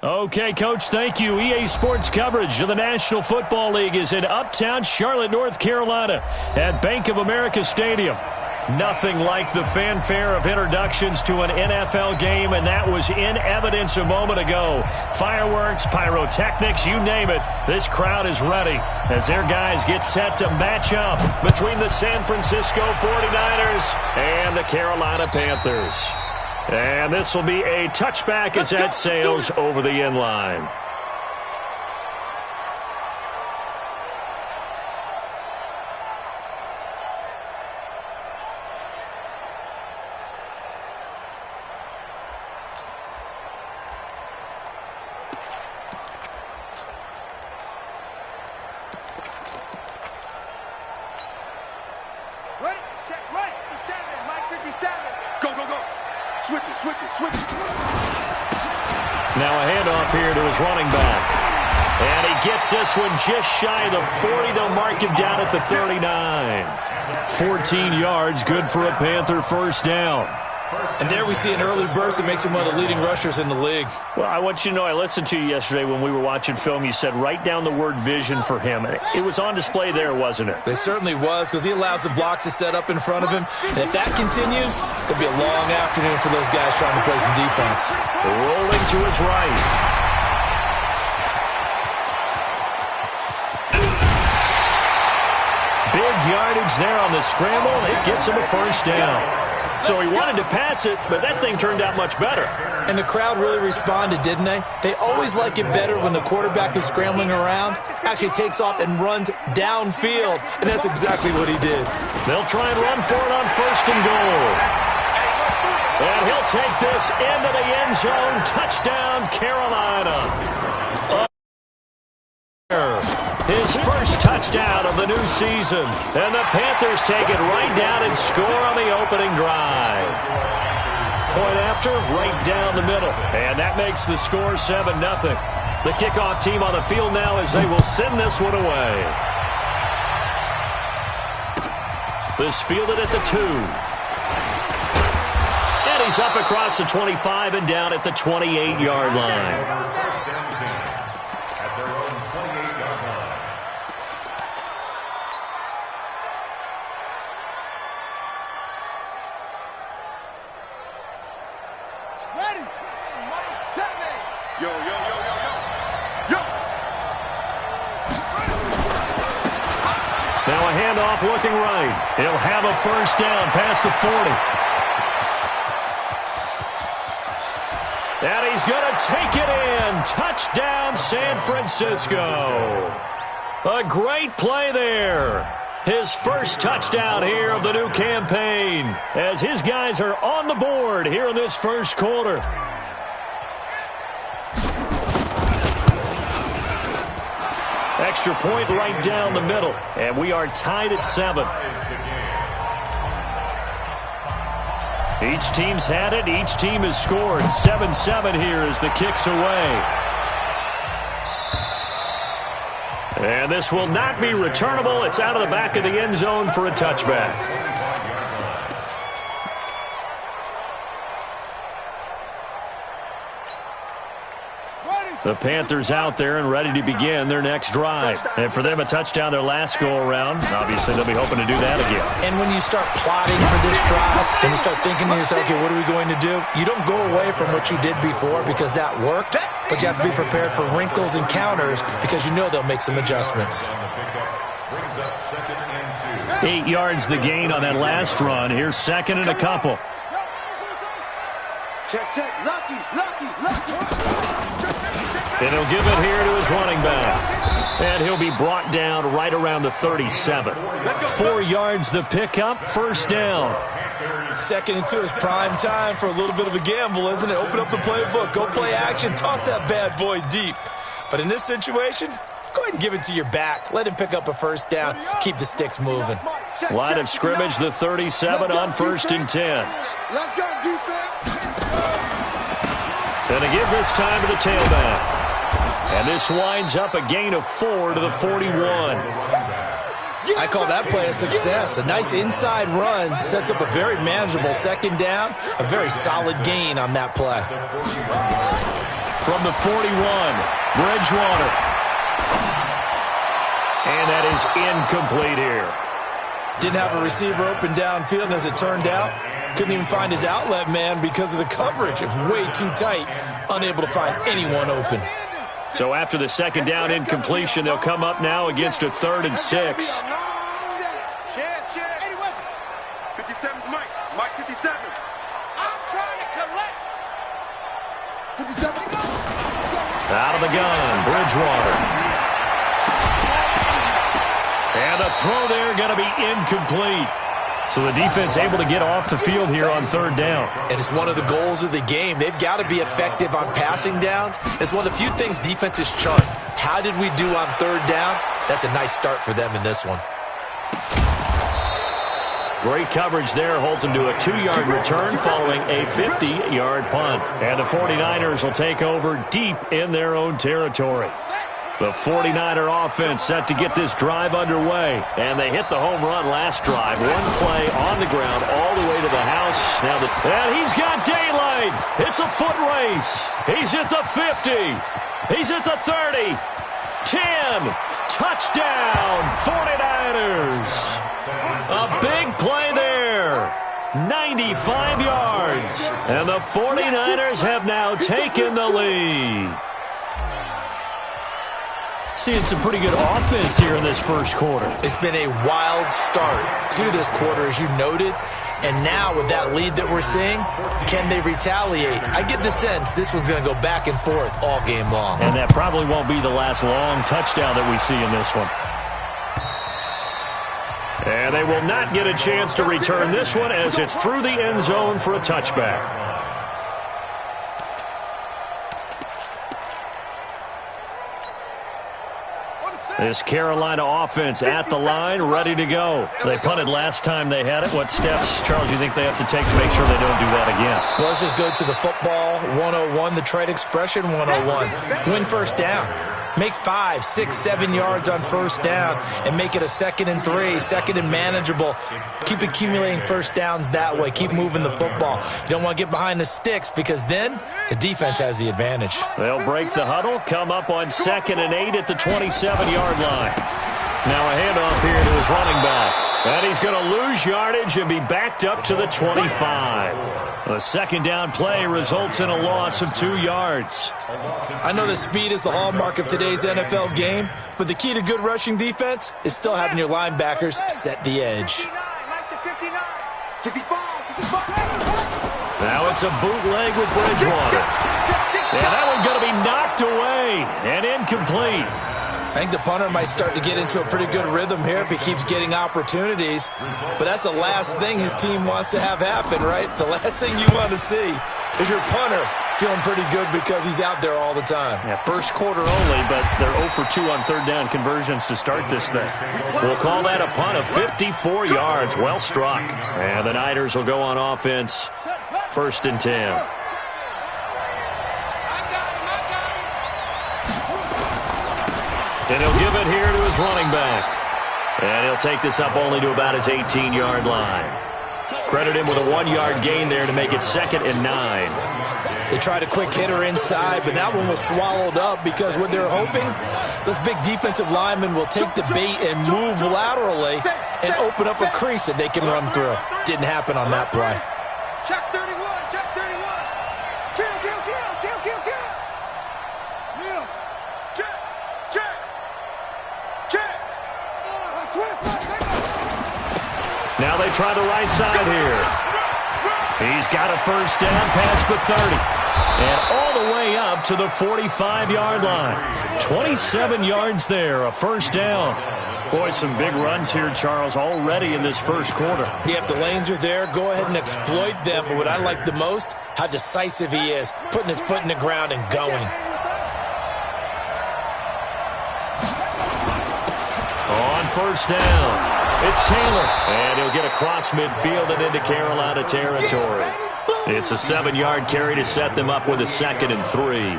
Okay, Coach, thank you. EA Sports coverage of the National Football League is in uptown Charlotte, North Carolina at Bank of America Stadium. Nothing like the fanfare of introductions to an NFL game, and that was in evidence a moment ago. Fireworks, pyrotechnics, you name it. This crowd is ready as their guys get set to match up between the San Francisco 49ers and the Carolina Panthers. And this will be a touchback as that sails over the end line. Ready? Check right. 57, Mike 57. Go, go, go. Switch it, switch it, switch it. Now a handoff here to his running back. And he gets this one just shy of the 40. They'll mark him down at the 39. 14 yards, good for a Panther first down. And there we see an early burst that makes him one of the leading rushers in the league. Well, I want you to know, I listened to you yesterday when we were watching film. You said write down the word vision for him. It was on display there, wasn't it? It certainly was, because he allows the blocks to set up in front of him. And if that continues, it'll be a long afternoon for those guys trying to play some defense. Rolling to his right. Big yardage there on the scramble. It gets him a first down. So he wanted to pass it, but that thing turned out much better. And the crowd really responded, didn't they? They always like it better when the quarterback is scrambling around, actually takes off and runs downfield, and that's exactly what he did. They'll try and run for it on first and goal. And he'll take this into the end zone. Touchdown, Carolina. His first touchdown of the new season. And the Panthers take it right down and score on the opening drive. Point after, right down the middle. And that makes the score 7-0. The kickoff team on the field now as they will send this one away. This fielded at the 2. And he's up across the 25 and down at the 28-yard line. Yo, yo, yo, yo, yo. Yo. Now a handoff looking right. He'll have a first down past the 40. And he's going to take it in. Touchdown, San Francisco. A great play there. His first touchdown here of the new campaign as his guys are on the board here in this first quarter. Extra point right down the middle, and we are tied at 7. Each team's had it. Each team has scored. 7-7 here as the kick's away. And this will not be returnable. It's out of the back of the end zone for a touchback. The Panthers out there and ready to begin their next drive. And for them, a touchdown their last go-around. Obviously, they'll be hoping to do that again. And when you start plotting for this drive, when you start thinking to yourself, okay, what are we going to do? You don't go away from what you did before because that worked, but you have to be prepared for wrinkles and counters because you know they'll make some adjustments. 8 yards the gain on that last run. Here's second and a couple. Check, check. Lucky, lucky, lucky. And he'll give it here to his running back. And he'll be brought down right around the 37. 4 yards the pickup, first down. Second and 2 is prime time for a little bit of a gamble, isn't it? Open up the playbook, go play action, toss that bad boy deep. But in this situation, go ahead and give it to your back. Let him pick up a first down, keep the sticks moving. Line of scrimmage, the 37 on first and 10. Let's go, defense. And to give this time to the tailback. And this winds up a gain of 4 to the 41. I call that play a success. A nice inside run sets up a very manageable second down. A very solid gain on that play. from the 41. Bridgewater. And that is incomplete here. Didn't have a receiver open downfield, as it turned out. Couldn't even find his outlet man because of the coverage. It was way too tight. Unable to find anyone open. So after the second down incompletion, they'll come up now against a 3rd and 6. 57, Mike. Mike 57. I'm trying to collect. 57. Out of the gun, Bridgewater. And the throw there going to be incomplete. So the defense able to get off the field here on 3rd down. And it's one of the goals of the game. They've got to be effective on passing downs. It's one of the few things defenses chart. How did we do on 3rd down? That's a nice start for them in this one. Great coverage there. Holds them to a 2-yard return following a 50-yard punt. And the 49ers will take over deep in their own territory. The 49er offense set to get this drive underway. And they hit the home run last drive. One play on the ground all the way to the house. And he's got daylight. It's a foot race. He's at the 50. He's at the 30. 10. Touchdown, 49ers. A big play there. 95 yards. And the 49ers have now taken the lead. Seeing some pretty good offense here in this first quarter. It's been a wild start to this quarter, as you noted. And now with that lead that we're seeing, can they retaliate? I get the sense this one's going to go back and forth all game long. And that probably won't be the last long touchdown that we see in this one. And they will not get a chance to return this one as it's through the end zone for a touchback. This Carolina offense at the line, ready to go. They punted last time they had it. What steps, Charles, you think they have to take to make sure they don't do that again? Well, let's just go to the football 101, the trade expression 101. Win first down. Make 5, 6, 7 yards on first down and make it a 2nd and 3, 2nd and manageable. Keep accumulating first downs that way. Keep moving the football. You don't want to get behind the sticks because then the defense has the advantage. They'll break the huddle, come up on 2nd and 8 at the 27-yard line. Now a handoff here to his running back. And he's going to lose yardage and be backed up to the 25. The second down play results in a loss of 2 yards. I know that speed is the hallmark of today's NFL game, but the key to good rushing defense is still having your linebackers set the edge. Now it's a bootleg with Bridgewater. And that one's going to be knocked away and incomplete. I think the punter might start to get into a pretty good rhythm here if he keeps getting opportunities. But that's the last thing his team wants to have happen, right? The last thing you want to see is your punter feeling pretty good because he's out there all the time. Yeah, first quarter only, but they're 0 for 2 on 3rd down conversions to start this thing. We'll call that a punt of 54 yards. Well struck. And the Niners will go on offense. 1st and 10. And he'll give it here to his running back. And he'll take this up only to about his 18-yard line. Credit him with a 1-yard gain there to make it 2nd and 9. They tried a quick hitter inside, but that one was swallowed up because what they're hoping, those big defensive linemen will take the bait and move laterally and open up a crease that they can run through. Didn't happen on that play. Check 31, check 31. Kill, kill, kill, kill, kill, kill. Neil, check, check, check. Now they try the right side here. He's got a first down past the 30. And all the way up to the 45-yard line. 27 yards there, a first down. Boy, some big runs here, Charles, already in this first quarter. Yeah, if the lanes are there, go ahead and exploit them. But what I like the most, how decisive he is, putting his foot in the ground and going. On first down, it's Taylor. And he'll get across midfield and into Carolina territory. It's a 7-yard carry to set them up with a 2nd and 3.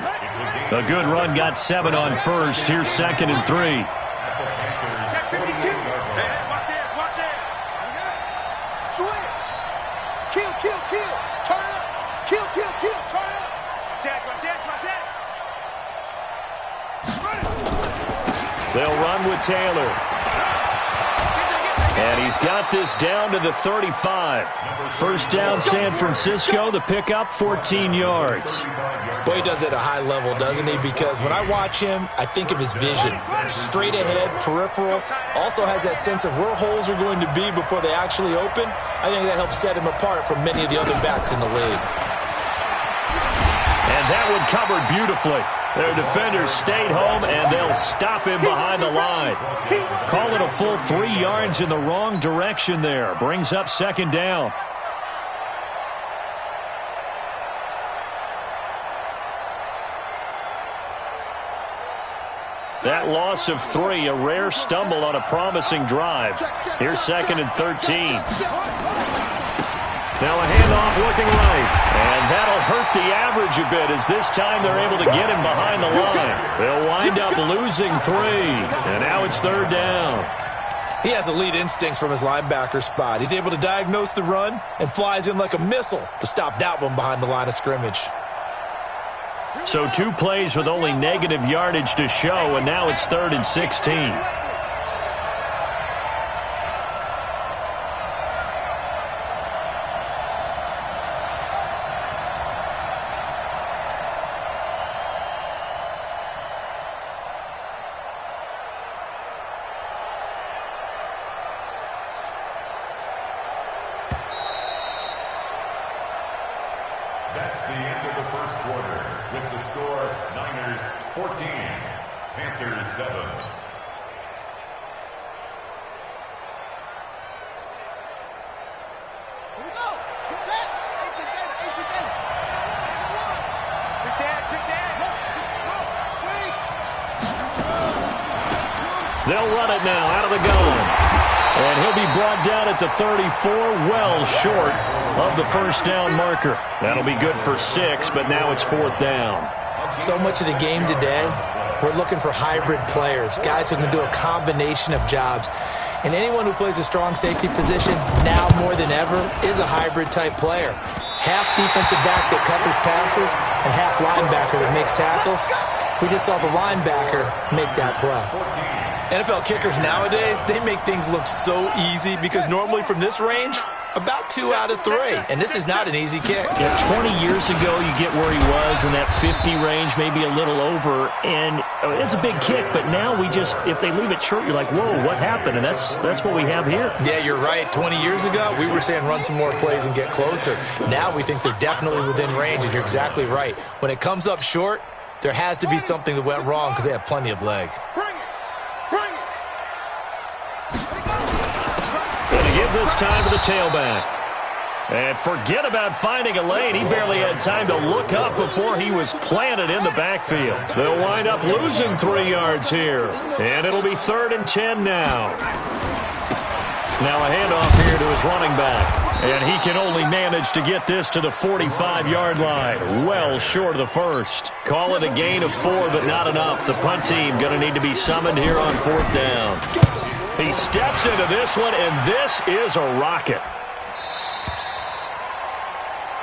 A good run got 7 on first. Here's 2nd and 3. Check 52. Hey, watch it, watch it. Switch. Kill, kill, kill. Turn up. Kill, kill, kill. Turn up. Check, watch it, watch it. They'll run with Taylor. And he's got this down to the 35. First down, San Francisco. The pickup, 14 yards. Boy, he does it at a high level, doesn't he? Because when I watch him, I think of his vision. Straight ahead, peripheral. Also has that sense of where holes are going to be before they actually open. I think that helps set him apart from many of the other backs in the league. And that one covered beautifully. Their defenders stayed home, and they'll stop him behind the line. Call it a full 3 yards in the wrong direction there. Brings up second down. That loss of 3, a rare stumble on a promising drive. Here's second and 13. Now a handoff looking right. And that'll hurt the average a bit as this time they're able to get him behind the line. They'll wind up losing 3. And now it's third down. He has elite instincts from his linebacker spot. He's able to diagnose the run and flies in like a missile to stop that one behind the line of scrimmage. So 2 plays with only negative yardage to show, and now it's third and 16. That's the end of the first quarter with the score Niners 14, Panthers 7. Here we go. Set. Agent data. Agent data. Big dad. Big dad. They'll run it now out of the gun. And he'll be brought down at the 34, well short of the first down marker. That'll be good for 6, but now it's fourth down. So much of the game today, we're looking for hybrid players, guys who can do a combination of jobs. And anyone who plays a strong safety position, now more than ever, is a hybrid type player. Half defensive back that covers passes and half linebacker that makes tackles. We just saw the linebacker make that play. NFL kickers nowadays, they make things look so easy because normally from this range, about 2 out of 3. And this is not an easy kick. Yeah, 20 years ago, you get where he was in that 50 range, maybe a little over. And it's a big kick, but now we just, if they leave it short, you're like, whoa, what happened? And that's what we have here. Yeah, you're right. 20 years ago, we were saying run some more plays and get closer. Now we think they're definitely within range, and you're exactly right. When it comes up short, there has to be something that went wrong because they have plenty of leg. Give this time to the tailback. And forget about finding a lane. He barely had time to look up before he was planted in the backfield. They'll wind up losing 3 yards here. And it'll be third and 10 now. Now a handoff here to his running back. And he can only manage to get this to the 45-yard line. Well short of the first. Call it a gain of 4, but not enough. The punt team going to need to be summoned here on fourth down. He steps into this one, and this is a rocket.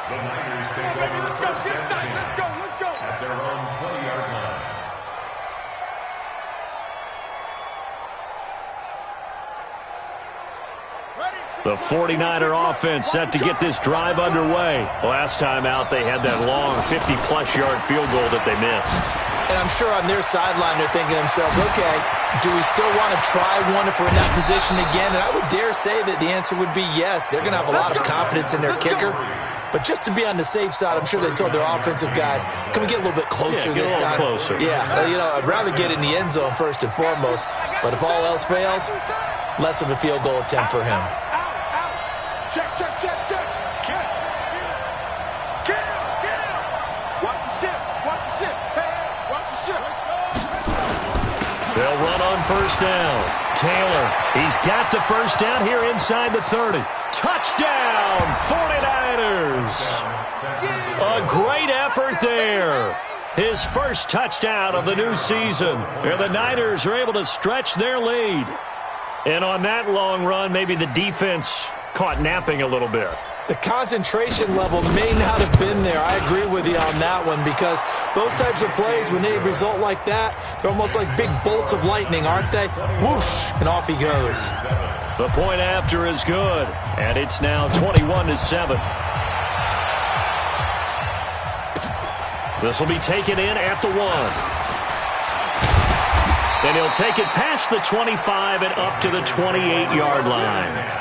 The Niners take over first and 10 at their own 20-yard line. The 49er offense set to get this drive underway. Last time out, they had that long 50-plus yard field goal that they missed. And I'm sure on their sideline they're thinking to themselves, okay, do we still want to try one if we're in that position again? And I would dare say that the answer would be yes. They're going to have a lot of confidence in their kicker. But just to be on the safe side, I'm sure they told their offensive guys, can we get a little bit closer this time? Closer. Yeah, I'd rather get in the end zone first and foremost. But if all else fails, less of a field goal attempt for him. Check, check, check, check. Watch the ship. Watch the ship. Hey, watch the ship. They'll run on first down. Taylor, he's got the first down here inside the 30. Touchdown, 49ers. A great effort there. His first touchdown of the new season. And the Niners are able to stretch their lead. And on that long run, maybe the defense caught napping a little bit. The concentration level may not have been there. I agree with you on that one, because those types of plays, when they result like that, they're almost like big bolts of lightning, aren't they? Whoosh, and off he goes. The point after is good, and it's now 21-7. This will be taken in at the 1. And he'll take it past the 25 and up to the 28-yard line.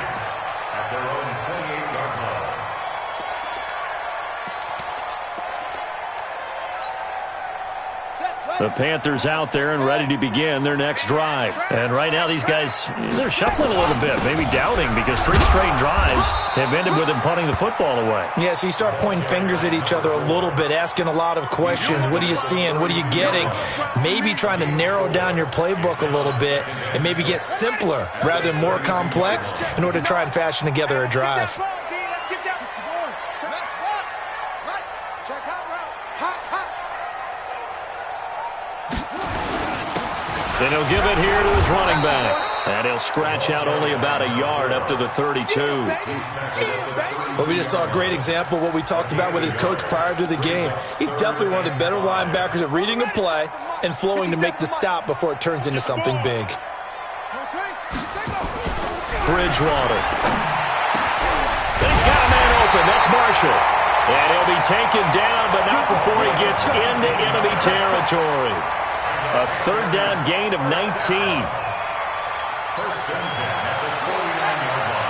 The Panthers out there and ready to begin their next drive. And right now these guys, they're shuffling a little bit, maybe doubting, because 3 straight drives have ended with them punting the football away. Yeah, so you start pointing fingers at each other a little bit, asking a lot of questions. What are you seeing? What are you getting? Maybe trying to narrow down your playbook a little bit and maybe get simpler rather than more complex in order to try and fashion together a drive. Then he'll give it here to his running back. And he'll scratch out only about a yard up to the 32. Well, we just saw a great example of what we talked about with his coach prior to the game. He's definitely one of the better linebackers at reading a play and flowing to make the stop before it turns into something big. Bridgewater. He's got a man open. That's Marshall. And he'll be taken down, but not before he gets into enemy territory. A third down gain of 19. First and 10 at the 49-yard line.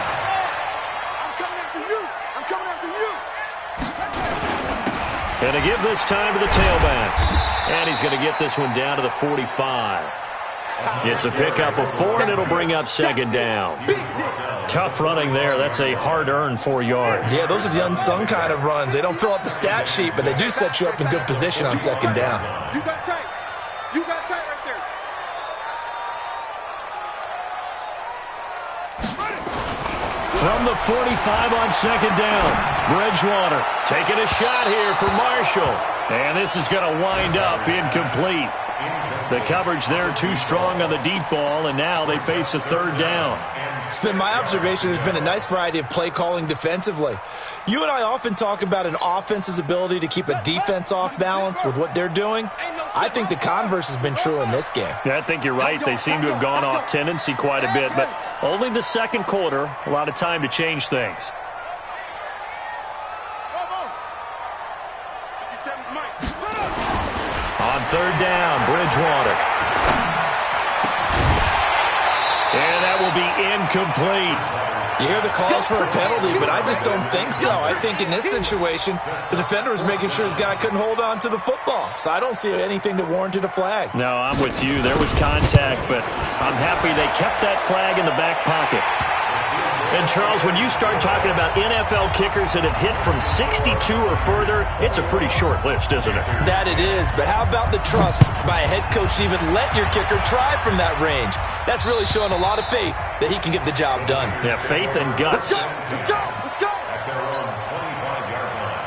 I'm coming after you. I'm coming after you. And to give this time to the tailback. And he's going to get this one down to the 45. It's a pickup of 4, and it'll bring up second down. Tough running there. That's a hard-earned 4 yards. Yeah, those are the unsung kind of runs. They don't fill up the stat sheet, but they do set you up in good position on second down. You got tight. You got tight right there. From the 45 on second down, Bridgewater taking a shot here for Marshall. And this is going to wind up incomplete. The coverage there too strong on the deep ball, and now they face a third down. It's been my observation there's been a nice variety of play calling defensively. You and I often talk about an offense's ability to keep a defense off balance with what they're doing. I think the converse has been true in this game. Yeah, I think you're right. They seem to have gone off tendency quite a bit, but only the second quarter, a lot of time to change things. On third down, Bridgewater. And that will be incomplete. You hear the calls for a penalty, but I just don't think so. I think in this situation, the defender was making sure his guy couldn't hold on to the football. So I don't see anything that warranted a flag. No, I'm with you. There was contact, but I'm happy they kept that flag in the back pocket. And, Charles, when you start talking about NFL kickers that have hit from 62 or further, it's a pretty short list, isn't it? That it is, but how about the trust by a head coach to even let your kicker try from that range? That's really showing a lot of faith that he can get the job done. Yeah, faith and guts. Let's go. Let's go. At their own 25-yard line.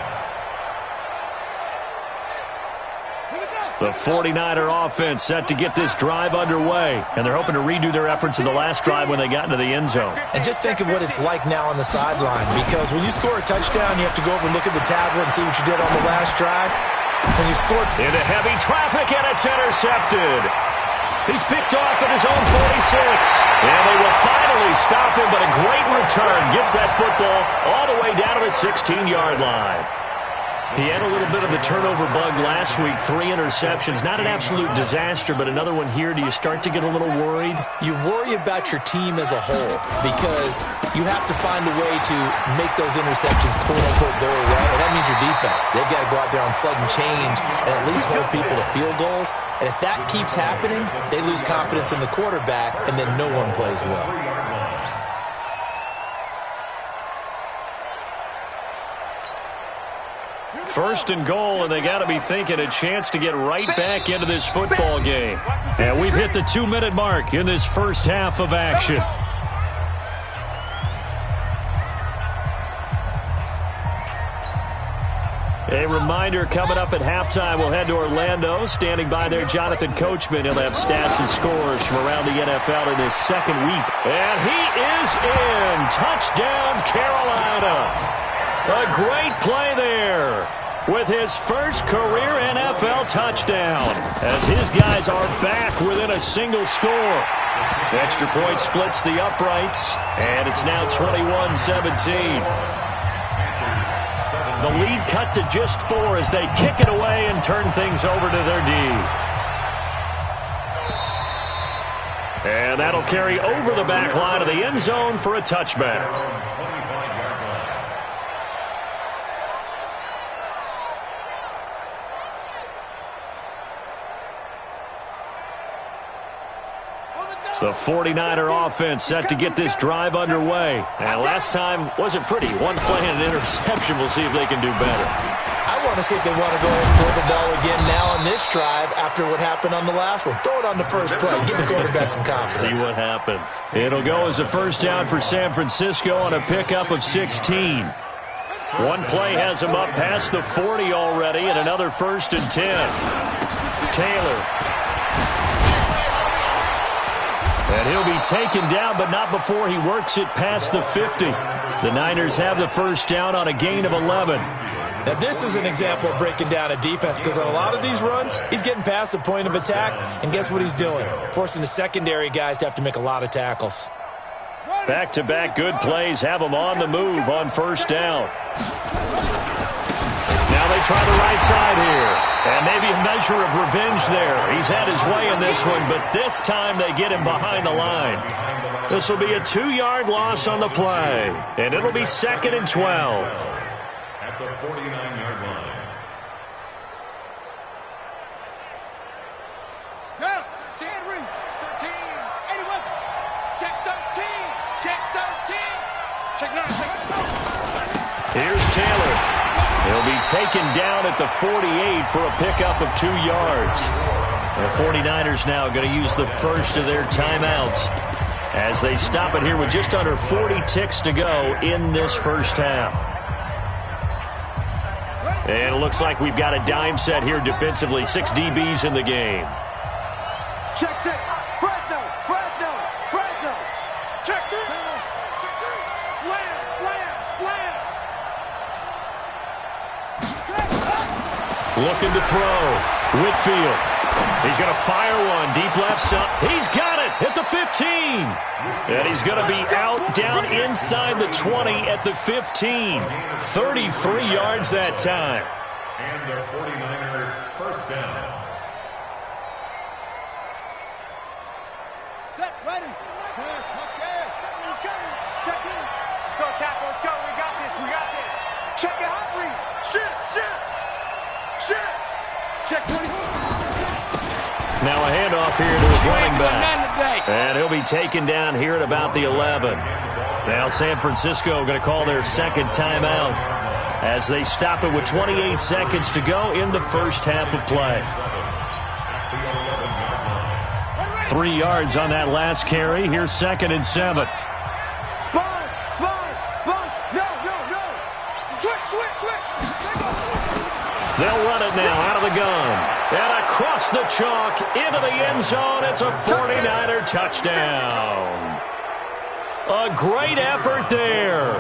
The 49er offense set to get this drive underway, and they're hoping to redo their efforts in the last drive when they got into the end zone. And just think of what it's like now on the sideline, because when you score a touchdown, you have to go over and look at the tablet and see what you did on the last drive. When you scored into heavy traffic, and it's intercepted. He's picked off at his own 46. And they will finally stop him, but a great return gets that football all the way down to the 16-yard line. He had a little bit of a turnover bug last week, 3 interceptions. Not an absolute disaster, but another one here. Do you start to get a little worried? You worry about your team as a whole because you have to find a way to make those interceptions, quote-unquote, go away, and that means your defense. They've got to go out there on sudden change and at least hold people to field goals. And if that keeps happening, they lose confidence in the quarterback, and then no one plays well. First and goal, and they got to be thinking a chance to get right back into this football game. And we've hit the 2-minute mark in this first half of action. A reminder, coming up at halftime, we'll head to Orlando. Standing by there, Jonathan Coachman. He'll have stats and scores from around the NFL in his second week. And he is in. Touchdown, Carolina. A great play there. with his first career NFL touchdown, as his guys are back within a single score. The extra point splits the uprights, and it's now 21-17. The lead cut to just 4 as they kick it away and turn things over to their D. And that'll carry over the back line of the end zone for a touchback. The 49er offense set to get this drive underway. And last time wasn't pretty. One play and an interception. We'll see if they can do better. I want to see if they want to go ahead and throw the ball again now on this drive after what happened on the last one. Throw it on the first play. Give the quarterback some confidence. See what happens. It'll go as a first down for San Francisco on a pickup of 16. One play has him up past the 40 already, and another 1st and 10. Taylor. And he'll be taken down, but not before he works it past the 50. The Niners have the first down on a gain of 11. Now, this is an example of breaking down a defense, because on a lot of these runs, he's getting past the point of attack, and guess what he's doing? Forcing the secondary guys to have to make a lot of tackles. Back-to-back good plays have him on the move on first down. Now they try the right side here. And maybe a measure of revenge there. He's had his way in this one, but this time they get him behind the line. This will be a 2-yard loss on the play. And it'll be 2nd and 12. At the 49-yard line. Go! 10 read. 13. 81. Check 13. Check 13. Check 9. Check 9. Here's Taylor. He'll be taken down at the 48 for a pickup of 2 yards. The 49ers now going to use the first of their timeouts as they stop it here with just under 40 ticks to go in this first half. And it looks like we've got a dime set here defensively. 6 DBs in the game. Check, check. Fresno, Fresno, Fresno. Check 3. Slam, slam, slam. Looking to throw. Whitfield. He's going to fire one. Deep left side. He's got it at the 15. And he's going to be out down inside the 20 at the 15. 33 yards that time. And the 49er first down. Set, ready. Chance, let's go. Let's go. Check in. Let's go, tackle. Let's go. We got this. We got this. Check it out, read. Shit, shit. Shit. Check 24. Now a handoff here to his running back. And he'll be taken down here at about the 11. Now San Francisco going to call their second timeout as they stop it with 28 seconds to go in the first half of play. 3 yards on that last carry. Here's 2nd and 7. Sponge, sponge, sponge. No, no, no. Switch, switch, switch. They'll run it now out of the gun. And across the chalk into the end zone. It's a 49er touchdown. A great effort there.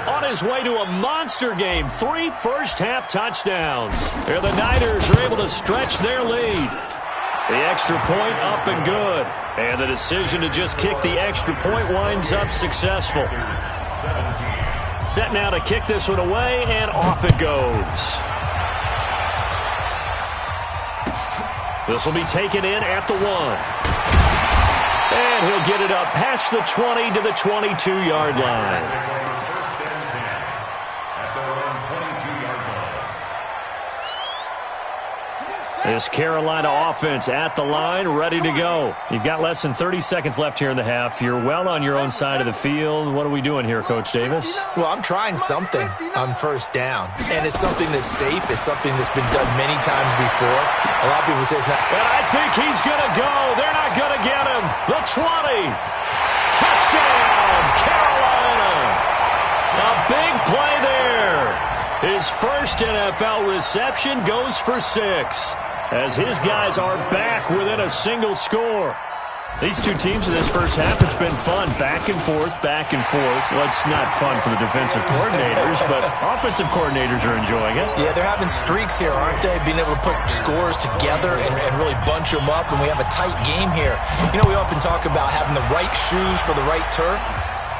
On his way to a monster game. 3 first-half touchdowns. Here the Niners are able to stretch their lead. The extra point up and good. And the decision to just kick the extra point winds up successful. Set now to kick this one away, and off it goes. This will be taken in at the 1. And he'll get it up past the 20 to the 22-yard line. This Carolina offense at the line, ready to go. You've got less than 30 seconds left here in the half. You're well on your own side of the field. What are we doing here, Coach Davis? Well, I'm trying something on first down, and it's something that's safe. It's something that's been done many times before. A lot of people say it's not. And I think he's going to go. They're not going to get him. The 20. Touchdown, Carolina. A big play there. His first NFL reception goes for 6. As his guys are back within a single score. These two teams in this first half, it's been fun. Back and forth, back and forth. Well, it's not fun for the defensive coordinators, but offensive coordinators are enjoying it. Yeah, they're having streaks here, aren't they? Being able to put scores together and really bunch them up, and we have a tight game here. You know, we often talk about having the right shoes for the right turf.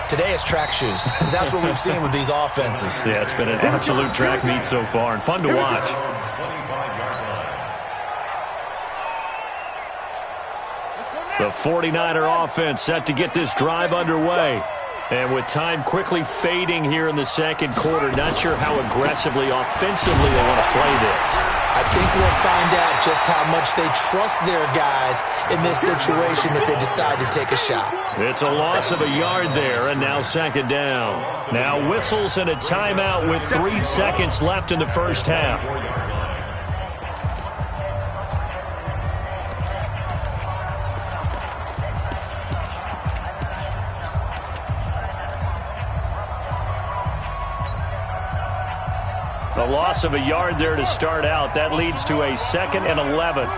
Today it's track shoes, because that's what we've seen with these offenses. Yeah, it's been an absolute track meet so far, and fun to watch. The 49er offense set to get this drive underway. And with time quickly fading here in the second quarter, not sure how aggressively, offensively they want to play this. I think we'll find out just how much they trust their guys in this situation if they decide to take a shot. It's a loss of a yard there, and now second down. Now whistles and a timeout with 3 seconds left in the first half. The loss of a yard there to start out. That leads to a 2nd and 11. And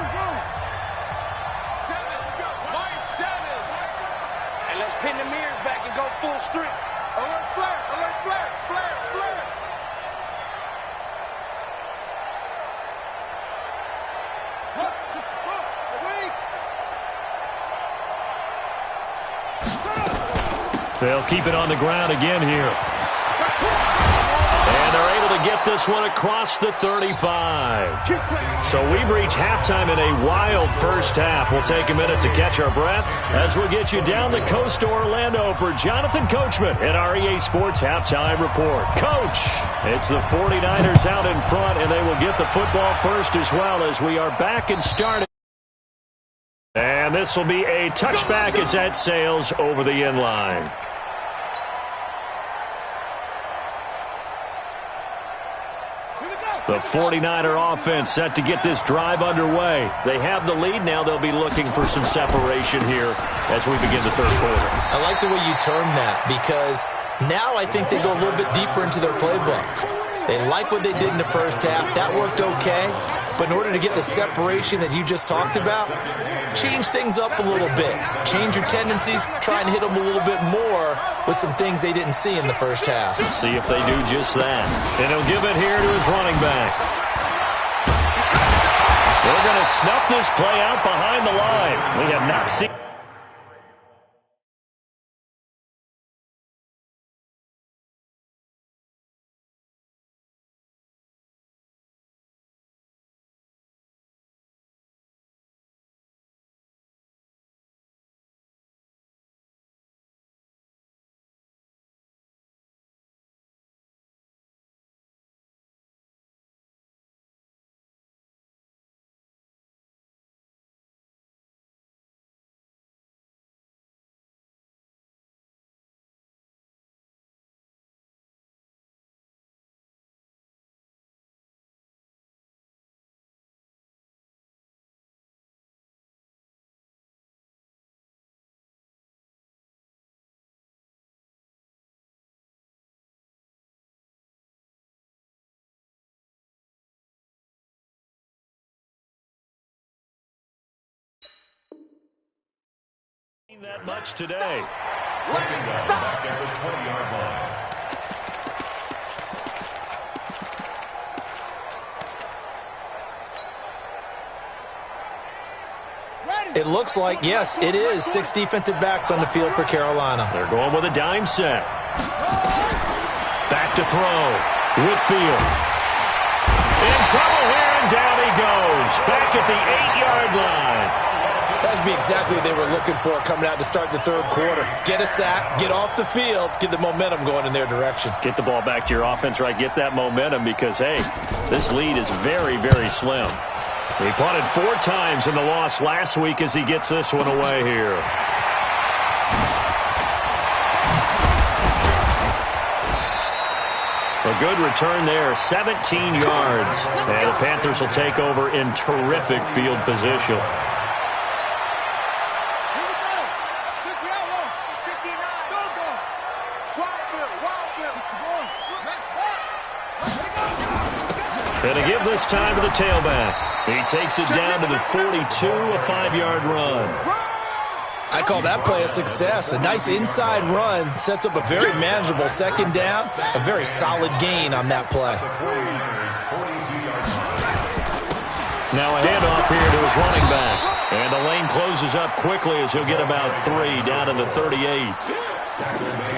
let's pin the mirrors back and go full strength. Alert flare, alert flare, flare, flare. They'll keep it on the ground again here. And they're able to get this one across the 35. So we've reached halftime in a wild first half. We'll take a minute to catch our breath as we'll get you down the coast to Orlando for Jonathan Coachman at our EA Sports Halftime Report. Coach, it's the 49ers out in front, and they will get the football first as well as we are back and starting. And this will be a touchback as that sails over the end line. The 49er offense set to get this drive underway. They have the lead. Now they'll be looking for some separation here as we begin the third quarter. I like the way you termed that, because now I think they go a little bit deeper into their playbook. They like what they did in the first half. That worked okay. But in order to get the separation that you just talked about, change things up a little bit. Change your tendencies. Try and hit them a little bit more with some things they didn't see in the first half. See if they do just that. And he'll give it here to his running back. They're going to snuff this play out behind the line. We have not seen... that much today. Back at the 20-yard line. It looks like, yes, it is 6 defensive backs on the field for Carolina. They're going with a dime set. Back to throw. Whitfield. In trouble here, and down he goes. Back at the 8-yard line. That would be exactly what they were looking for coming out to start the third quarter. Get a sack, get off the field, get the momentum going in their direction. Get the ball back to your offense, right? Get that momentum because, hey, this lead is very, very slim. He punted 4 times in the loss last week as he gets this one away here. A good return there, 17 yards. And the Panthers will take over in terrific field position. Going to give this time to the tailback. He takes it down to the 42, a 5-yard run. I call that play a success. A nice inside run sets up a very manageable second down, a very solid gain on that play. Now a handoff here to his running back. And the lane closes up quickly as he'll get about 3 down to the 38.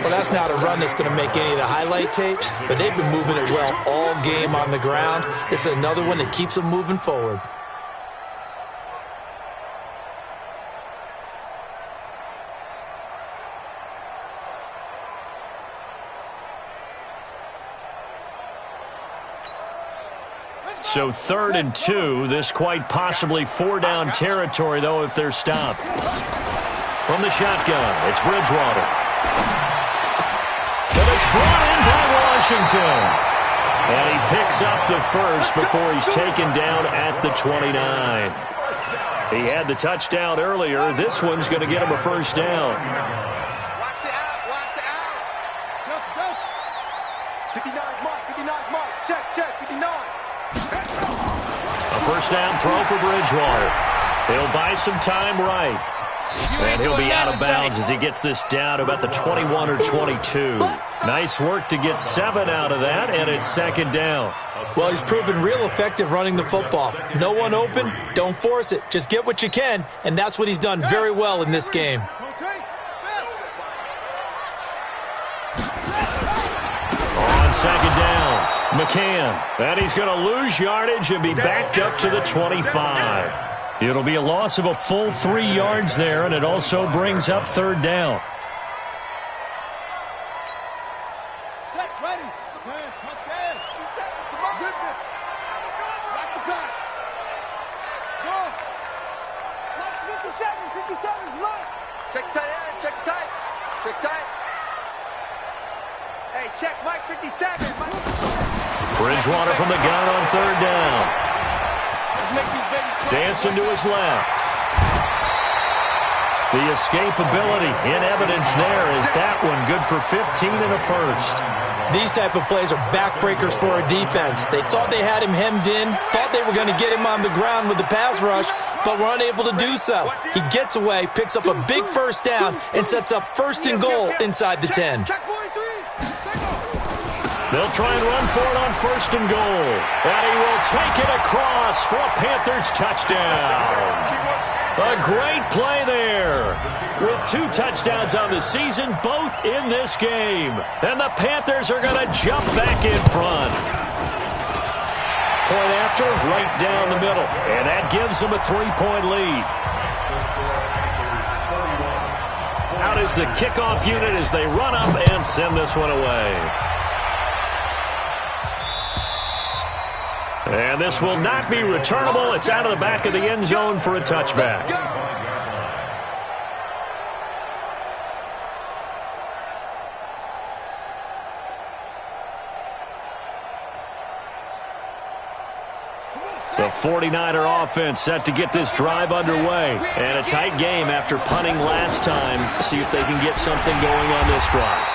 Well, that's not a run that's going to make any of the highlight tapes, but they've been moving it well all game on the ground. This is another one that keeps them moving forward. So 3rd and 2, this quite possibly 4-down territory, though, if they're stopped. From the shotgun, it's Bridgewater. And it's brought in by Washington. And he picks up the first before he's taken down at the 29. He had the touchdown earlier. This one's going to get him a first down. Watch the out, watch the out. Go, go. 59 mark, 59 mark. Check, 59. A first down throw for Bridgewater. He'll buy some time right. And he'll be out of bounds as he gets this down to about the 21 or 22. Nice work to get 7 out of that, and it's second down. Well, he's proven real effective running the football. No one open, don't force it. Just get what you can, and that's what he's done very well in this game. On second down, McCann. And he's going to lose yardage and be backed up to the 25. It'll be a loss of a full 3 yards there, and it also brings up 3rd down. Set, ready. Hands, let's go. Set, come on. Zip it. Watch the pass. Go. Watch 57, 57's right. Check tight end, check tight. Check tight. Hey, check Mike 57. Bridgewater from the gun on 3rd down. Dancing to his left. The escapability in evidence there is that one good for 15 and a first. These type of plays are backbreakers for a defense. They thought they had him hemmed in, thought they were going to get him on the ground with the pass rush, but were unable to do so. He gets away, picks up a big first down, and sets up 1st and goal inside the 10. They'll try and run for it on 1st and goal. And he will take it across for a Panthers touchdown. A great play there. With 2 touchdowns on the season, both in this game. And the Panthers are going to jump back in front. Point after, right down the middle. And that gives them a 3-point lead. Out is the kickoff unit as they run up and send this one away. And this will not be returnable. It's out of the back of the end zone for a touchback. The 49er offense set to get this drive underway. And a tight game after punting last time. See if they can get something going on this drive.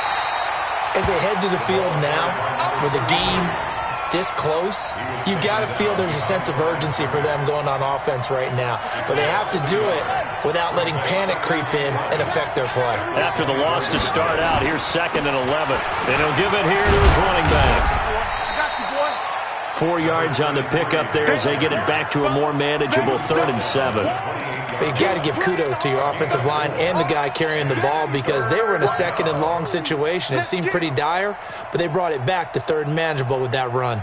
As they head to the field now, with the game this close, you've got to feel there's a sense of urgency for them going on offense right now. But they have to do it without letting panic creep in and affect their play. After the loss to start out, here's 2nd and 11. And he'll give it here to his running back. I got you, boy. 4 yards on the pickup there as they get it back to a more manageable 3rd and 7. But you got to give kudos to your offensive line and the guy carrying the ball because they were in a 2nd and long situation. It seemed pretty dire, but they brought it back to 3rd and manageable with that run.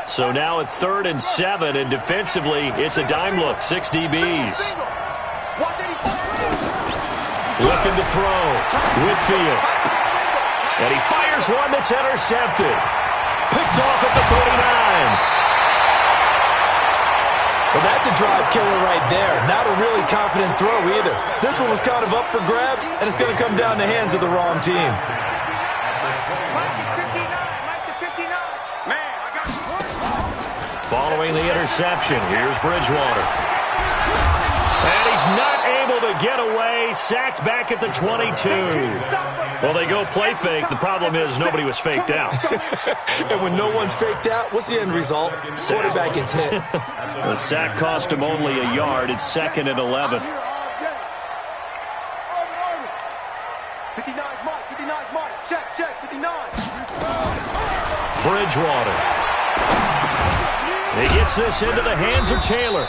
So now at 3rd and 7, and defensively, it's a dime look, 6 DBs. Looking to throw. Whitfield. And he fires one that's intercepted. Picked off at the 39. Well, that's a drive killer right there. Not a really confident throw either. This one was kind of up for grabs, and it's going to come down the hands of the wrong team. Following the interception, here's Bridgewater. And he's not able to get away. Sacked back at the 22. Well, they go play fake. The problem is nobody was faked out. And when no one's faked out, what's the end result? Quarterback gets hit. The sack cost him only a yard. It's 2nd and 11. 59, Mike. 59, Mike. Check. 59. Bridgewater. He gets this into the hands of Taylor.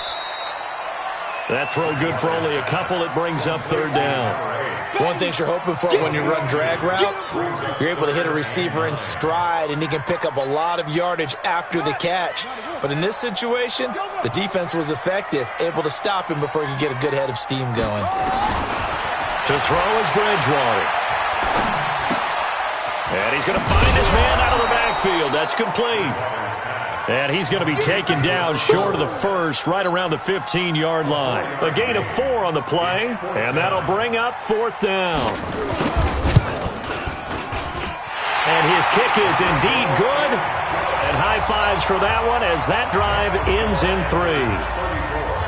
That throw good for only a couple. It brings up 3rd down. One thing you're hoping for when you run drag routes, you're able to hit a receiver in stride, and he can pick up a lot of yardage after the catch. But in this situation, the defense was effective, able to stop him before he could get a good head of steam going. To throw is Bridgewater. And he's going to find his man out of the backfield. That's complete. And he's going to be taken down short of the first, right around the 15-yard line. A gain of 4 on the play, and that'll bring up 4th down. And his kick is indeed good. And high fives for that one as that drive ends in 3.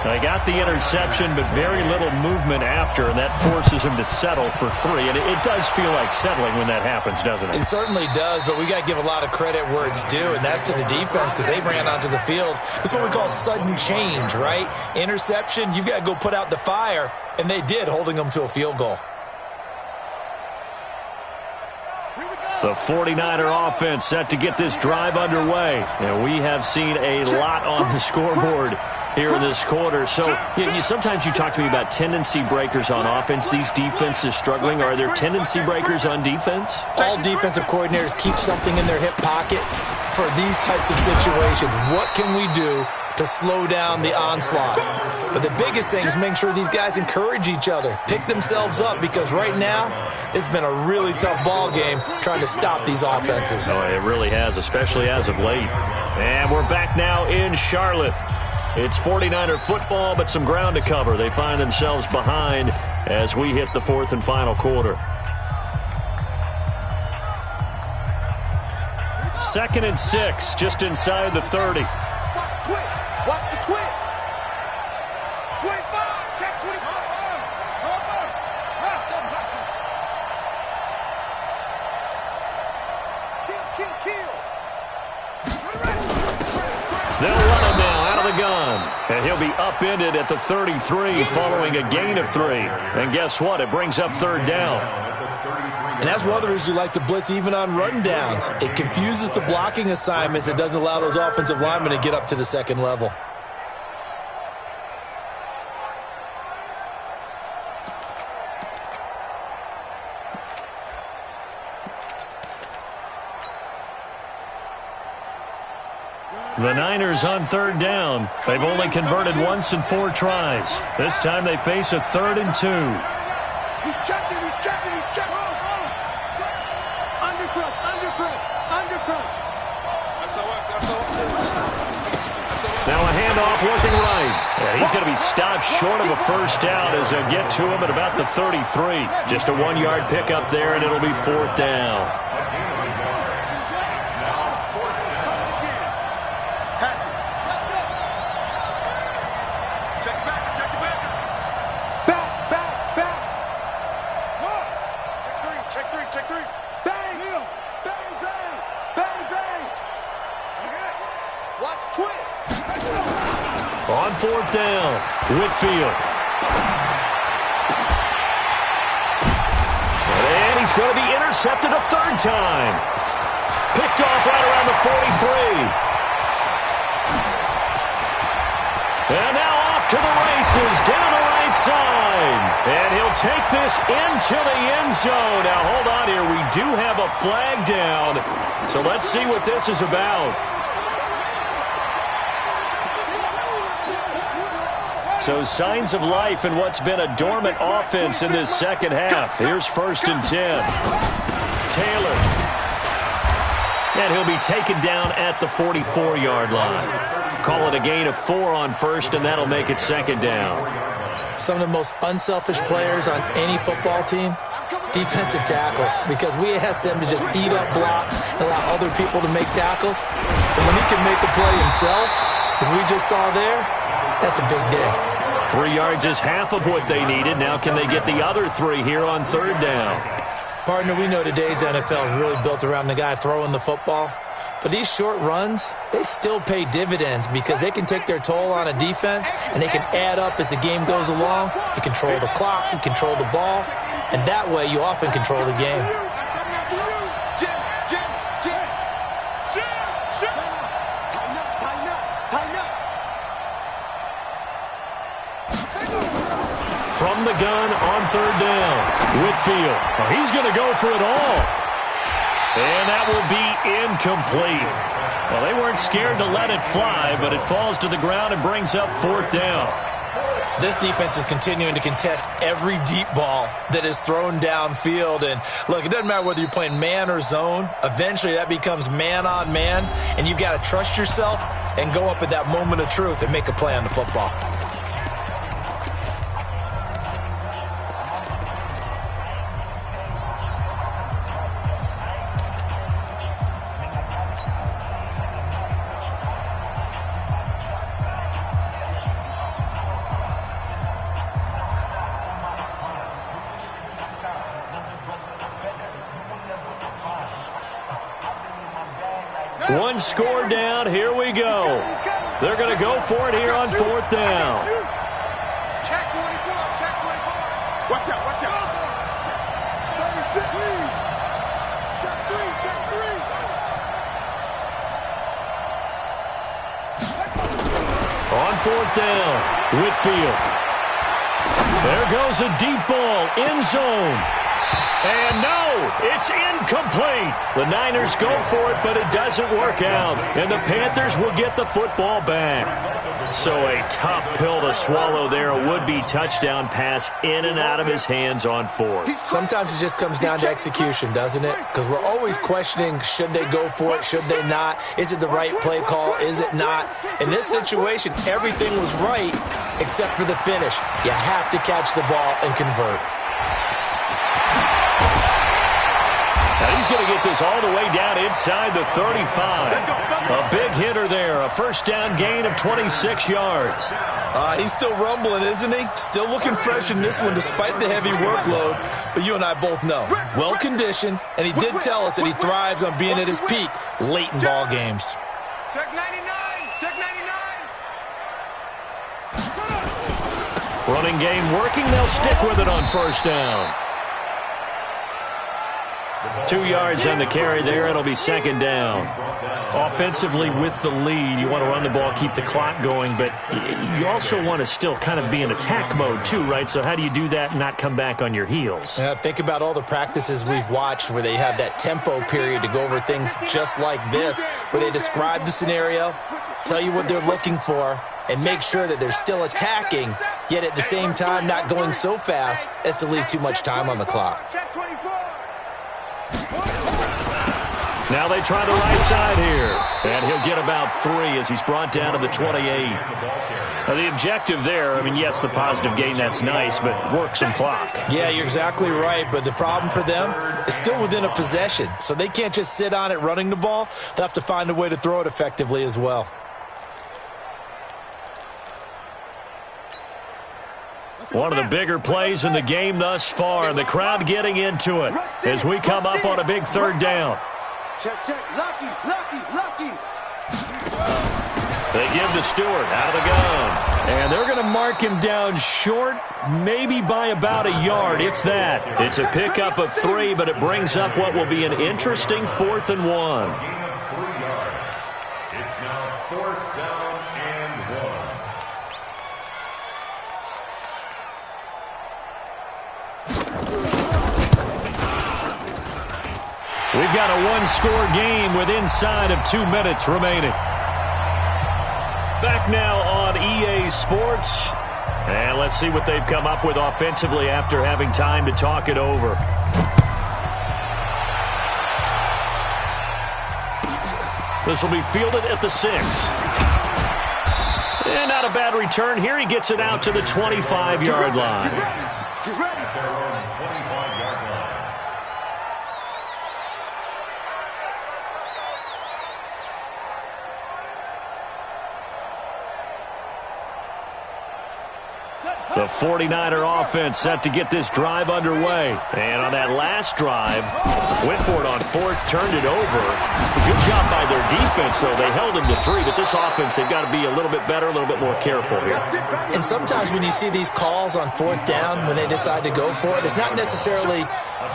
They got the interception, but very little movement after, and that forces him to settle for 3. And it does feel like settling when that happens, doesn't it? It certainly does, but we got to give a lot of credit where it's due, and that's to the defense because they ran onto the field. It's what we call sudden change, right? Interception, you got to go put out the fire, and they did, holding them to a field goal. The 49er offense set to get this drive underway, and we have seen a lot on the scoreboard here in this quarter. So sometimes you talk to me about tendency breakers on offense. These defenses struggling. Are there tendency breakers on defense? All defensive coordinators keep something in their hip pocket for these types of situations. What can we do to slow down the onslaught? But the biggest thing is making sure these guys encourage each other, pick themselves up, because right now it's been a really tough ball game trying to stop these offenses. Oh, it really has, especially as of late. And we're back now in Charlotte. It's 49er football, but some ground to cover. They find themselves behind as we hit the 4th and final quarter. 2nd and 6, just inside the 30. Watch the twist. 25. Check 25. Kill. They'll run him now out of the gun. And he'll be upended at the 33 following a gain of 3. And guess what? It brings up 3rd down. And that's one of the reasons you like to blitz even on rundowns. It confuses the blocking assignments. It doesn't allow those offensive linemen to get up to the 2nd level. The Niners on 3rd down. They've only converted once in 4 tries. This time they face a 3rd and 2. He's checking. Undercrunch. Now a handoff working right. And he's going to be stopped short of a 1st down as they'll get to him at about the 33. Just a 1-yard pickup there, and it'll be 4th down. Check 3. Bang! Watch twist. On 4th down, Whitfield. And he's going to be intercepted a 3rd time. Picked off right around the 43. And now off to the races, down the right side. And he'll take this into the end zone. Now, hold on here. We do have a flag down. So let's see what this is about. So signs of life in what's been a dormant offense in this 2nd half. Here's 1st and 10. Taylor. And he'll be taken down at the 44-yard line. Call it a gain of 4 on 1st, and that'll make it 2nd down. Some of the most unselfish players on any football team, defensive tackles, because we ask them to just eat up blocks and allow other people to make tackles. And when he can make a play himself, as we just saw there, that's a big day. 3 yards is half of what they needed. Now can they get the other 3 here on 3rd down? Partner, we know today's NFL is really built around the guy throwing the football. But these short runs, they still pay dividends because they can take their toll on a defense and they can add up as the game goes along. You control the clock, you control the ball, and that way you often control the game. From the gun on 3rd down, Whitfield. Oh, he's going to go for it all. And that will be incomplete. Well, they weren't scared to let it fly, but it falls to the ground and brings up 4th down. This defense is continuing to contest every deep ball that is thrown downfield. And, look, it doesn't matter whether you're playing man or zone. Eventually, that becomes man on man, and you've got to trust yourself and go up at that moment of truth and make a play on the football. One score down. Here we go. They're going to go for it here on 4th down. Check 24. Check 24. Watch out. Watch out. 36. Check 3. Check 3. On 4th down, Whitfield. There goes a deep ball, end zone. And no, it's incomplete. The Niners go for it, but it doesn't work out. And the Panthers will get the football back. So a tough pill to swallow there. A would-be touchdown pass in and out of his hands on 4th. Sometimes it just comes down to execution, doesn't it? Because we're always questioning, should they go for it, should they not? Is it the right play call, is it not? In this situation, everything was right except for the finish. You have to catch the ball and convert. Now he's going to get this all the way down inside the 35. A big hitter there. A 1st down gain of 26 yards. He's still rumbling, isn't he? Still looking fresh in this one despite the heavy workload. But you and I both know, well-conditioned, and he did tell us that he thrives on being at his peak late in ball games. Check 99. Check 99. Running game working. They'll stick with it on 1st down. 2 yards on the carry there. It'll be 2nd down. Offensively with the lead, you want to run the ball, keep the clock going, but you also want to still kind of be in attack mode too, right? So how do you do that and not come back on your heels? Think about all the practices we've watched where they have that tempo period to go over things just like this, where they describe the scenario, tell you what they're looking for, and make sure that they're still attacking, yet at the same time not going so fast as to leave too much time on the clock. Check 24. Now they try the right side here. And he'll get about 3 as he's brought down to the 28. Now the objective there, I mean, yes, the positive gain, that's nice, but work some clock. Yeah, you're exactly right, but the problem for them is still within a possession. So they can't just sit on it running the ball. They'll have to find a way to throw it effectively as well. One of the bigger plays in the game thus far, and the crowd getting into it as we come up on a big 3rd down. Check, check. Lucky, lucky, lucky. They give to Stewart out of the gun. And they're going to mark him down short, maybe by about a yard, if that. It's a pickup of 3, but it brings up what will be an interesting 4th and 1. It's now 4th down and 1. We've got a one-score game with inside of 2 minutes remaining. Back now on EA Sports. And let's see what they've come up with offensively after having time to talk it over. This will be fielded at the 6. And not a bad return here. He gets it out to the 25-yard line. Get ready. The 49er offense set to get this drive underway. And on that last drive, went for it on fourth, turned it over. Good job by their defense, though. They held him to 3, but this offense, they've got to be a little bit better, a little bit more careful here. And sometimes when you see these calls on fourth down, when they decide to go for it, it's not necessarily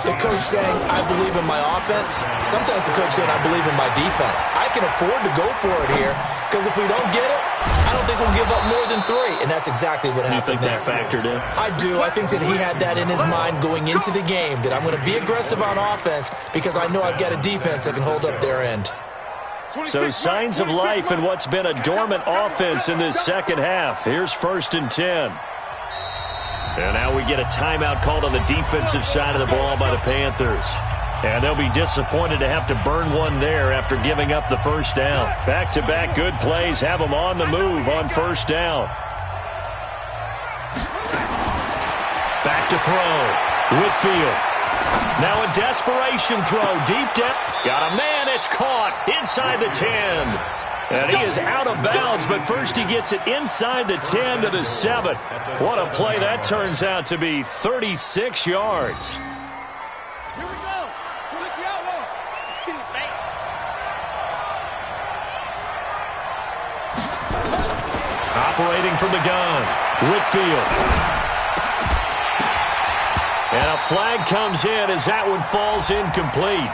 the coach saying, I believe in my offense. Sometimes the coach saying, I believe in my defense. I can afford to go for it here because if we don't get it, I don't think we'll give up more than 3. And that's exactly what happened there. You think that factored in? I do. I think that he had that in his mind going into the game, that I'm going to be aggressive on offense because I know I've got a defense that can hold up their end. So signs of life in what's been a dormant offense in this second half. Here's 1st and 10. And now we get a timeout called on the defensive side of the ball by the Panthers. And they'll be disappointed to have to burn one there after giving up the first down. Back-to-back good plays have them on the move on first down. Back to throw. Whitfield. Now a desperation throw. Deep down. Got a man. It's caught inside the 10. And he is out of bounds, but first he gets it inside the 10 to the 7. What a play that turns out to be. 36 yards. Here we go. Switch the outlaw. Operating from the gun. Whitfield. And a flag comes in as that one falls incomplete.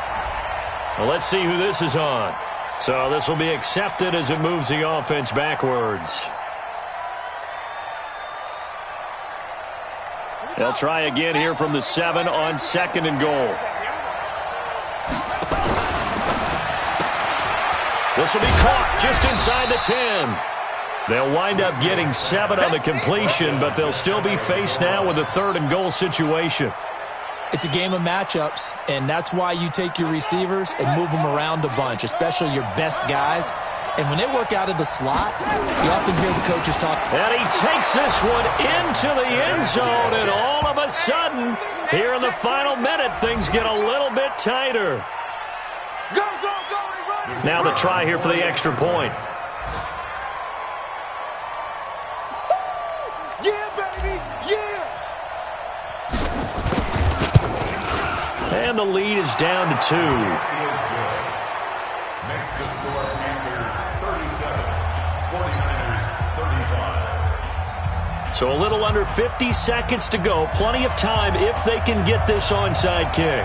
Well, let's see who this is on. So this will be accepted as it moves the offense backwards. They'll try again here from the 7 on 2nd and goal. This will be caught just inside the 10. They'll wind up getting 7 on the completion, but they'll still be faced now with a 3rd and goal situation. It's a game of matchups, and that's why you take your receivers and move them around a bunch, especially your best guys. And when they work out of the slot, you often hear the coaches talk. And he takes this one into the end zone, and all of a sudden, here in the final minute, things get a little bit tighter. Go, go, go, everybody. Now the try here for the extra point. Yeah, baby, yeah. And the lead is down to 2. Makes the score Panthers 37, 49ers 35. So a little under 50 seconds to go. Plenty of time if they can get this onside kick.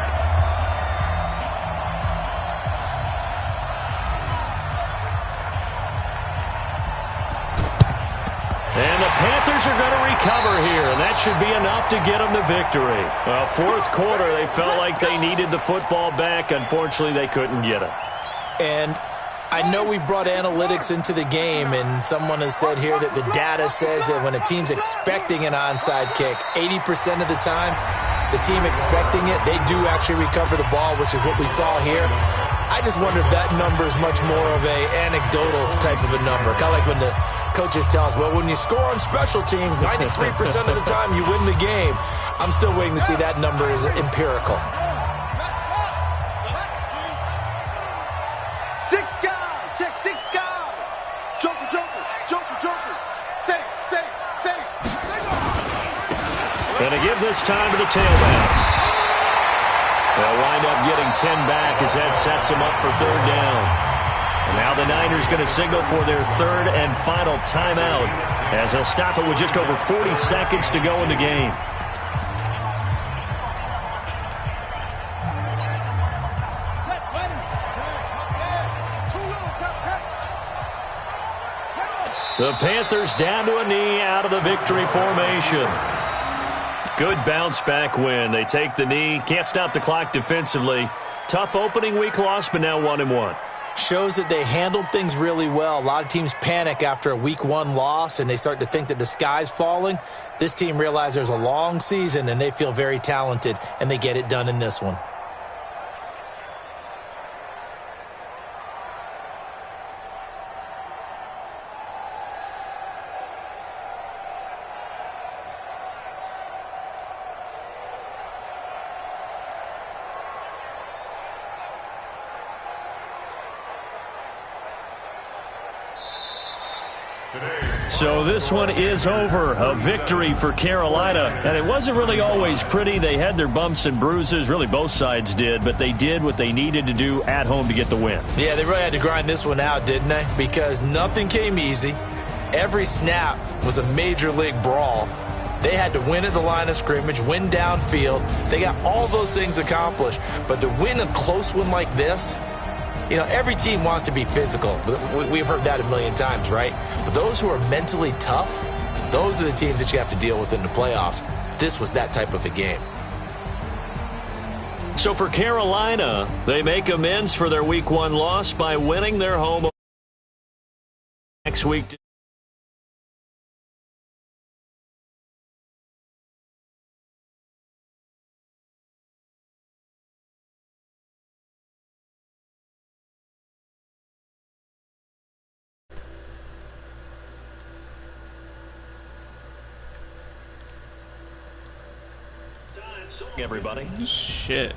And the Panthers are going to recover here, and that should be enough to get them the victory. Well, 4th quarter, they felt like they needed the football back. Unfortunately, they couldn't get it. And I know we brought analytics into the game, and someone has said here that the data says that when a team's expecting an onside kick, 80% of the time, the team expecting it, they do actually recover the ball, which is what we saw here. I just wonder if that number is much more of a anecdotal type of a number. Kind of like when the coaches tell us, well, when you score on special teams, 93% of the time you win the game. I'm still waiting to see that number is empirical. Six guys. Check 6 guys. Joker, joker, joker, joker. Say, say, say. Going to give this time to the tailback. They'll wind up getting 10 back as that sets them up for 3rd down. And now the Niners going to signal for their 3rd and final timeout as they'll stop it with just over 40 seconds to go in the game. Set, ready. The Panthers down to a knee out of the victory formation. Good bounce-back win. They take the knee. Can't stop the clock defensively. Tough opening week loss, but now 1-1. Shows that they handled things really well. A lot of teams panic after a week 1 loss, and they start to think that the sky's falling. This team realizes there's a long season, and they feel very talented, and they get it done in this one. So this one is over. A victory for Carolina. And it wasn't really always pretty. They had their bumps and bruises. Really, both sides did. But they did what they needed to do at home to get the win. Yeah, they really had to grind this one out, didn't they? Because nothing came easy. Every snap was a major league brawl. They had to win at the line of scrimmage, win downfield. They got all those things accomplished. But to win a close one like this, you know, every team wants to be physical. We've heard that a million times, right? But those who are mentally tough, those are the teams that you have to deal with in the playoffs. This was that type of a game. So for Carolina, they make amends for their Week 1 loss by winning their home next week. Everybody. Shit.